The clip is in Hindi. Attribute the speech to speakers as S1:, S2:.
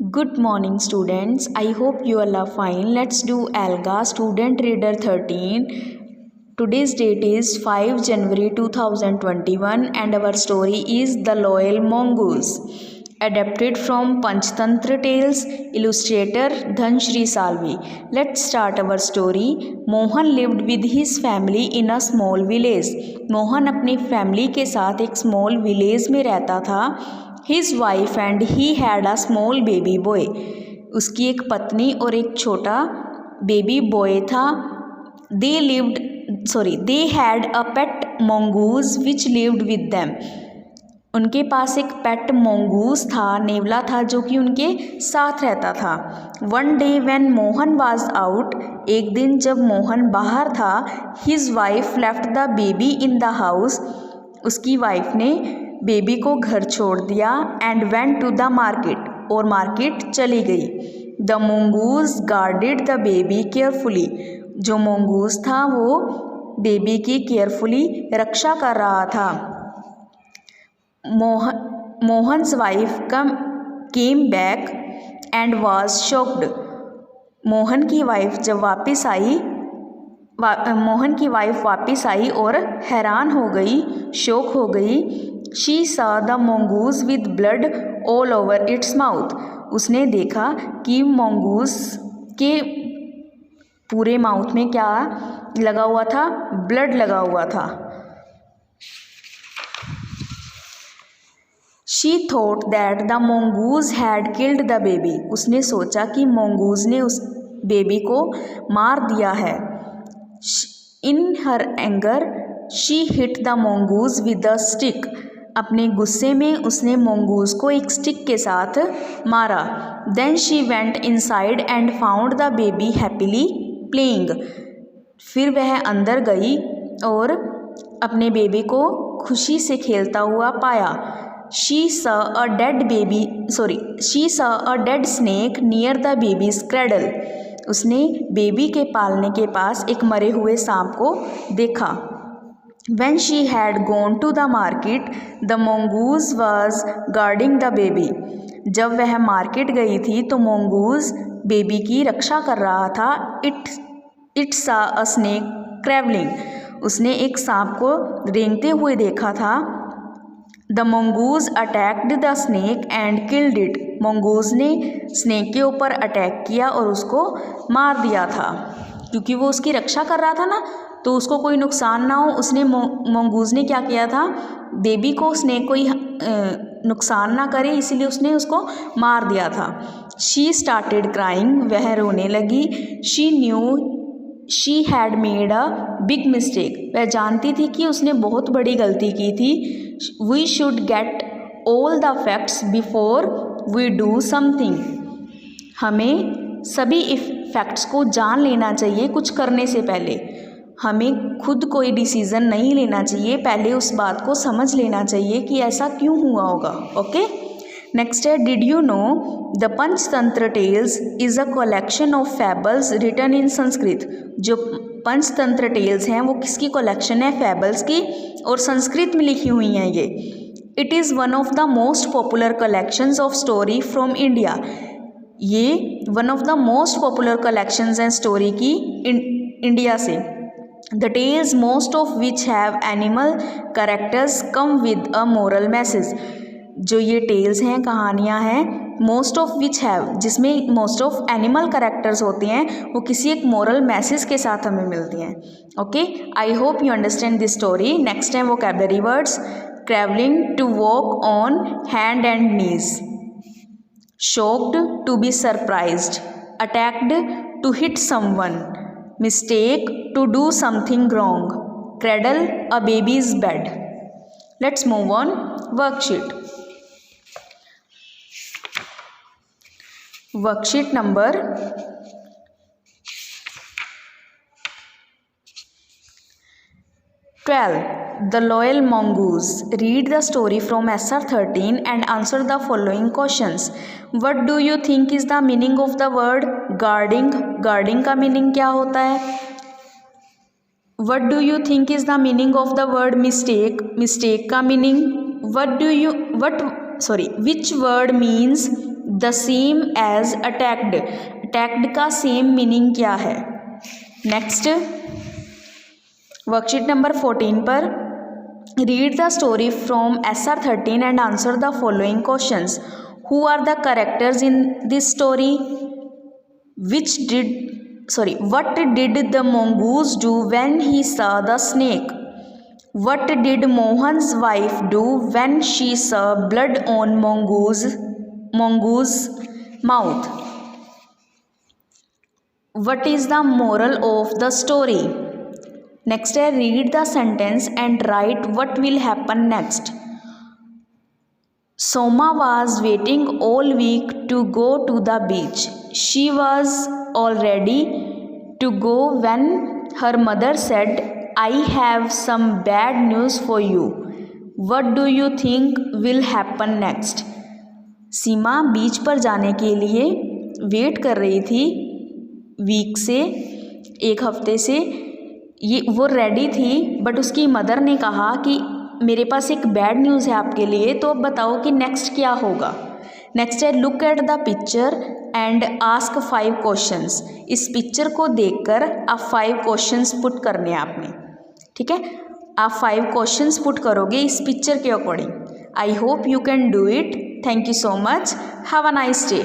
S1: Good morning, students. I hope you all are fine. Let's do ALGA Student Reader 13. Today's date is 5 January 2021 and our story is The Loyal Mongoose. Adapted from Panchtantra Tales, illustrator Dhanshri Salvi. Let's start our story. Mohan lived with his family in a small village. Mohan अपनी फैमिली के साथ एक स्मॉल विलेज में रहता था. His wife and he had a small baby boy. उसकी एक पत्नी और एक छोटा बेबी बॉय था. They had a pet mongoose which lived with them. उनके पास एक पेट mongoose था, नेवला था, जो कि उनके साथ रहता था. One day when Mohan was out, एक दिन जब मोहन बाहर था, his wife left the baby in the house. उसकी वाइफ ने बेबी को घर छोड़ दिया. And went to the market, और मार्केट चली गई. The mongoose guarded the baby carefully. जो mongoose था वो बेबी की केयरफुली रक्षा कर रहा था. Mohan's wife came back and was shocked. Mohan की वाइफ वापस आई और हैरान हो गई, शौक हो गई. She saw the mongoose with blood all over its mouth. उसने देखा कि mongoose के पूरे माउथ में क्या लगा हुआ था? ब्लड लगा हुआ था. She thought that the mongoose had killed the baby. उसने सोचा कि mongoose ने उस बेबी को मार दिया है. In her anger she hit the mongoose with a stick. अपने गुस्से में उसने mongoose को एक स्टिक के साथ मारा. Then she went inside and found the baby happily playing. फिर वह अंदर गई और अपने बेबी को खुशी से खेलता हुआ पाया. She saw a dead snake near the baby's cradle. उसने बेबी के पालने के पास एक मरे हुए सांप को देखा. When she had gone to the market, the mongoose was guarding the baby. जब वह मार्केट गई थी तो mongoose बेबी की रक्षा कर रहा था. It saw a snake crawling. उसने एक सांप को रेंगते हुए देखा था. The mongoose attacked the snake and killed it. mongoose ने स्नेक के ऊपर अटैक किया और उसको मार दिया था. क्योंकि वो उसकी रक्षा कर रहा था ना, तो उसको कोई नुकसान ना हो, उसने mongoose ने क्या किया था? बेबी को, स्नेक को नुकसान ना करे, इसीलिए उसने उसको मार दिया था. She started crying. वह रोने लगी. She knew she had made a big mistake. वह जानती थी कि उसने बहुत बड़ी गलती की थी. We should get all the facts before we do something. हमें सभी फैक्ट्स को जान लेना चाहिए कुछ करने से पहले. हमें खुद कोई डिसीज़न नहीं लेना चाहिए, पहले उस बात को समझ लेना चाहिए कि ऐसा क्यों हुआ होगा. ओके, नेक्स्ट है, did you know the Panchatantra tales is a collection of fables written in Sanskrit. जो पंचतंत्र टेल्स हैं वो किसकी कलेक्शन है? फैबल्स की, और संस्कृत में लिखी हुई हैं ये. It is one of the most popular collections of story from India. ये one of the most popular collections हैं स्टोरी की इंडिया से. The tales most of which have animal characters come with a moral message. जो ये टेल्स हैं, कहानियाँ हैं, मोस्ट ऑफ विच हैव, जिसमें मोस्ट ऑफ एनिमल कैरेक्टर्स होते हैं, वो किसी एक मोरल मैसेज के साथ हमें मिलती हैं. Okay, I hope you understand this story. Next है vocabulary words. Travelling, to walk on hand and knees. Shocked, to be surprised. Attacked, to hit someone. Mistake, to do something wrong. Cradle, a baby's bed. Let's move on. Worksheet. Worksheet number 12. The Loyal Mongoose. Read the story from SR 13 and answer the following questions. What do you think is the meaning of the word guarding? Guarding का meaning क्या होता है? What do you think is the meaning of the word mistake? Mistake का meaning. Which word means the same as attacked, attacked का सेम मीनिंग क्या है। नेक्स्ट वर्कशीट नंबर 14 पर read the story from SR13 and answer the following questions. Who are the characters in this story? What did the mongoose do when he saw the snake? What did Mohan's wife do when she saw blood on mongoose mouth? What is the moral of the story? Next है read the sentence and write what will happen next. Soma was waiting all week to go to the beach. She was all ready to go when her mother said, I have some bad news for you. What do you think will happen next? सीमा बीच पर जाने के लिए वेट कर रही थी वीक से, एक हफ्ते से, ये वो रेडी थी, बट उसकी मदर ने कहा कि मेरे पास एक बैड न्यूज़ है आपके लिए, तो अब बताओ कि नेक्स्ट क्या होगा। नेक्स्ट है look at the picture and ask 5 questions. इस पिक्चर को देखकर आप 5 क्वेश्चंस पुट करने हैं आपने, ठीक है। आप 5 क्वेश्चंस पुट करोगे इस पिक्चर के according. I hope you can do it. Thank you so much. Have a nice day.